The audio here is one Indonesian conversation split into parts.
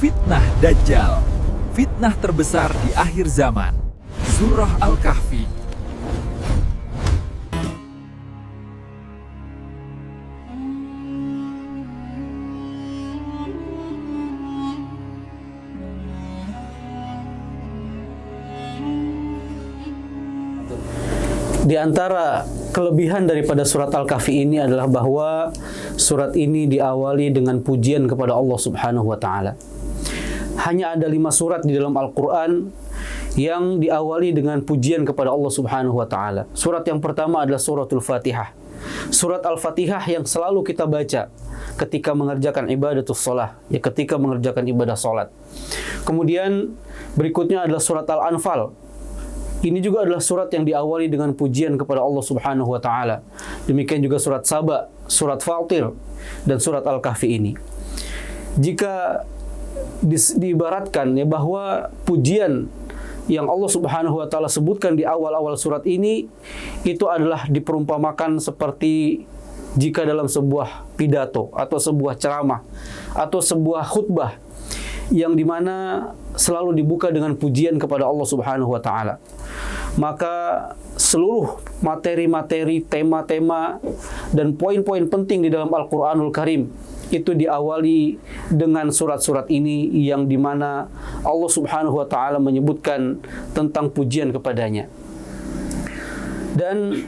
Fitnah Dajjal, fitnah terbesar di akhir zaman. Surah Al-Kahfi. Di antara kelebihan daripada surat Al-Kahfi ini adalah bahwa surat ini diawali dengan pujian kepada Allah Subhanahu wa taala. Hanya ada 5 surat di dalam Al-Qur'an yang diawali dengan pujian kepada Allah Subhanahu wa taala. Surat yang pertama adalah suratul Fatihah. Surat Al-Fatihah yang selalu kita baca ketika mengerjakan ibadatus shalah, ya ketika mengerjakan ibadah salat. Kemudian berikutnya adalah surat Al-Anfal. Ini juga adalah surat yang diawali dengan pujian kepada Allah Subhanahu wa taala. Demikian juga surat Saba, surat Fatir, dan surat Al-Kahfi ini. Jika diibaratkan ya bahwa pujian yang Allah Subhanahu wa taala sebutkan di awal-awal surat ini itu adalah diperumpamakan seperti jika dalam sebuah pidato atau sebuah ceramah atau sebuah khutbah yang dimana selalu dibuka dengan pujian kepada Allah Subhanahu wa taala. Maka seluruh materi-materi, tema-tema dan poin-poin penting di dalam Al-Qur'anul Karim itu diawali dengan surat-surat ini yang dimana Allah Subhanahu wa taala menyebutkan tentang pujian kepadanya. Dan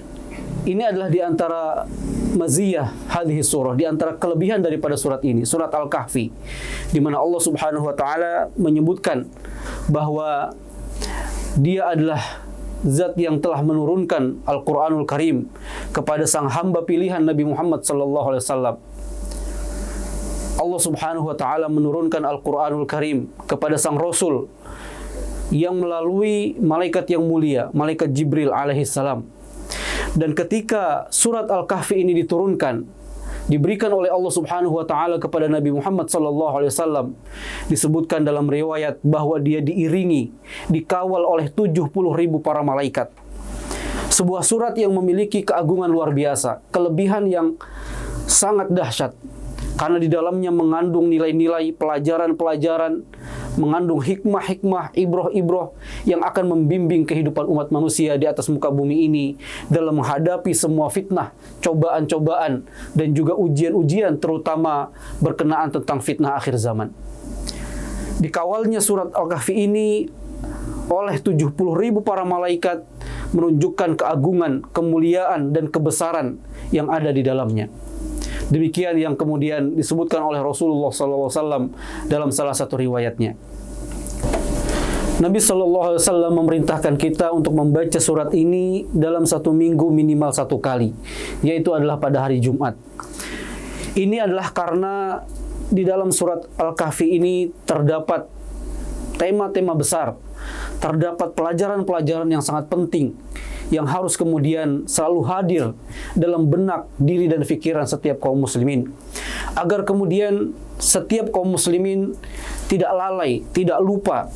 ini adalah di antara maziyah hadhihi surah, di antara kelebihan daripada surat ini, surat Al-Kahfi, di mana Allah Subhanahu wa taala menyebutkan bahwa Dia adalah Zat yang telah menurunkan Al-Qur'anul Karim kepada sang hamba pilihan Nabi Muhammad sallallahu alaihi wasallam. Allah Subhanahu wa taala menurunkan Al-Qur'anul Karim kepada sang Rasul yang melalui malaikat yang mulia, malaikat Jibril alaihi salam. Dan ketika surat Al-Kahfi ini diturunkan, diberikan oleh Allah Subhanahu wa taala kepada Nabi Muhammad sallallahu alaihi wasallam, disebutkan dalam riwayat bahwa dia diiringi, dikawal oleh 70.000 para malaikat. Sebuah surat yang memiliki keagungan luar biasa, kelebihan yang sangat dahsyat. Karena di dalamnya mengandung nilai-nilai, pelajaran-pelajaran, mengandung hikmah-hikmah, ibroh-ibroh yang akan membimbing kehidupan umat manusia di atas muka bumi ini dalam menghadapi semua fitnah, cobaan-cobaan, dan juga ujian-ujian terutama berkenaan tentang fitnah akhir zaman. Dikawalnya surat Al-Kahfi ini oleh 70.000 para malaikat menunjukkan keagungan, kemuliaan, dan kebesaran yang ada di dalamnya. Demikian yang kemudian disebutkan oleh Rasulullah SAW dalam salah satu riwayatnya. Nabi SAW memerintahkan kita untuk membaca surat ini dalam 1 minggu minimal 1 kali, yaitu adalah pada hari Jumat. Ini adalah karena di dalam surat Al-Kahfi ini terdapat tema-tema besar, terdapat pelajaran-pelajaran yang sangat penting yang harus kemudian selalu hadir dalam benak, diri dan pikiran setiap kaum muslimin, agar kemudian setiap kaum muslimin tidak lalai, tidak lupa,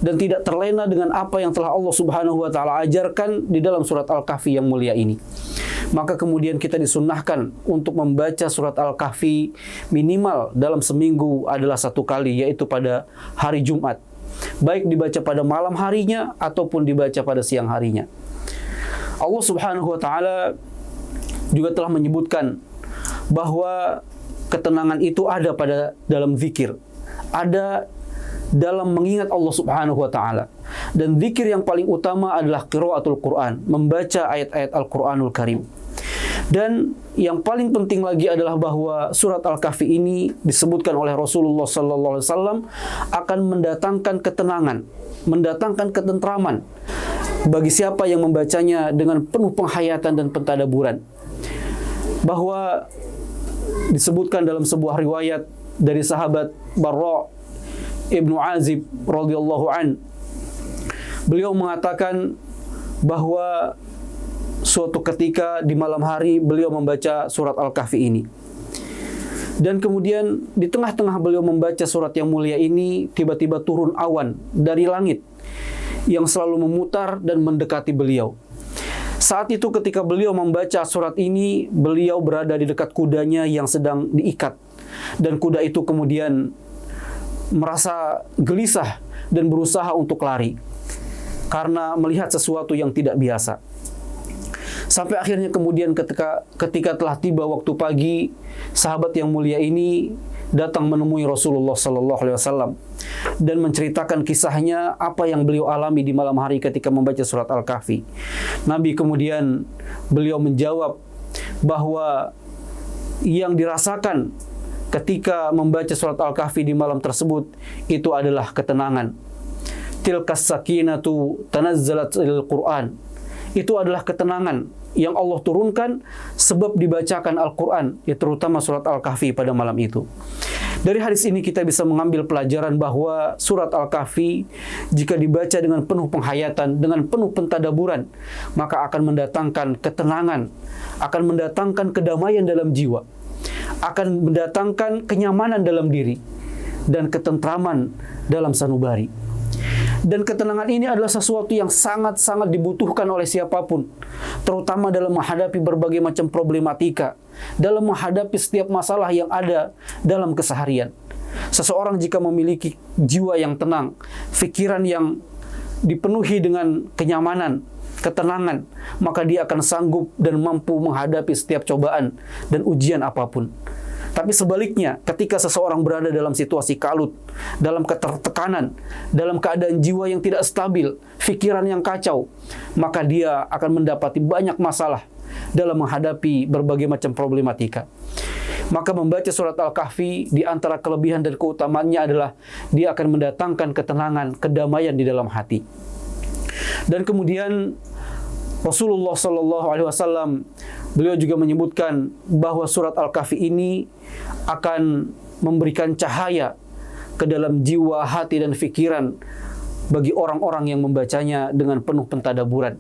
dan tidak terlena dengan apa yang telah Allah Subhanahu wa taala ajarkan di dalam surat Al-Kahfi yang mulia ini. Maka kemudian kita disunnahkan untuk membaca surat Al-Kahfi minimal dalam seminggu adalah 1 kali, yaitu pada hari Jumat, baik dibaca pada malam harinya ataupun dibaca pada siang harinya. Allah Subhanahu wa taala juga telah menyebutkan bahwa ketenangan itu ada pada dalam zikir, ada dalam mengingat Allah Subhanahu wa taala. Dan zikir yang paling utama adalah qiraatul Quran, membaca ayat-ayat Al-Qur'anul Karim. Dan yang paling penting lagi adalah bahwa surat Al-Kahfi ini disebutkan oleh Rasulullah sallallahu alaihi wasallam akan mendatangkan ketenangan, mendatangkan ketentraman bagi siapa yang membacanya dengan penuh penghayatan dan pentadaburan. Bahwa disebutkan dalam sebuah riwayat dari sahabat Barra Ibnu Azib radhiyallahu an, beliau mengatakan bahwa suatu ketika di malam hari beliau membaca surat Al-Kahfi ini. Dan kemudian di tengah-tengah beliau membaca surat yang mulia ini, tiba-tiba turun awan dari langit yang selalu memutar dan mendekati beliau. Saat itu ketika beliau membaca surat ini, beliau berada di dekat kudanya yang sedang diikat. Dan kuda itu kemudian merasa gelisah dan berusaha untuk lari karena melihat sesuatu yang tidak biasa. Sampai akhirnya kemudian ketika telah tiba waktu pagi, sahabat yang mulia ini datang menemui Rasulullah Sallallahu Alaihi Wasallam dan menceritakan kisahnya apa yang beliau alami di malam hari ketika membaca surat Al-Kahfi. Nabi kemudian beliau menjawab bahwa yang dirasakan ketika membaca surat Al-Kahfi di malam tersebut itu adalah ketenangan. Tilkas sakinatu tanazzalat al-Quran. Itu adalah ketenangan yang Allah turunkan sebab dibacakan Al-Quran, ya terutama surat Al-Kahfi pada malam itu. Dari hadis ini kita bisa mengambil pelajaran bahwa surat Al-Kahfi jika dibaca dengan penuh penghayatan, dengan penuh pentadaburan, maka akan mendatangkan ketenangan, akan mendatangkan kedamaian dalam jiwa, akan mendatangkan kenyamanan dalam diri, dan ketentraman dalam sanubari. Dan ketenangan ini adalah sesuatu yang sangat-sangat dibutuhkan oleh siapapun, terutama dalam menghadapi berbagai macam problematika, dalam menghadapi setiap masalah yang ada dalam keseharian. Seseorang jika memiliki jiwa yang tenang, pikiran yang dipenuhi dengan kenyamanan, ketenangan, maka dia akan sanggup dan mampu menghadapi setiap cobaan dan ujian apapun. Tapi sebaliknya, ketika seseorang berada dalam situasi kalut, dalam ketertekanan, dalam keadaan jiwa yang tidak stabil, pikiran yang kacau, maka dia akan mendapati banyak masalah dalam menghadapi berbagai macam problematika. Maka membaca surat Al-Kahfi di antara kelebihan dan keutamaannya adalah dia akan mendatangkan ketenangan, kedamaian di dalam hati. Dan kemudian Rasulullah Sallallahu Alaihi Wasallam beliau juga menyebutkan bahwa surat Al-Kahfi ini akan memberikan cahaya ke dalam jiwa, hati, dan pikiran bagi orang-orang yang membacanya dengan penuh pentadaburan.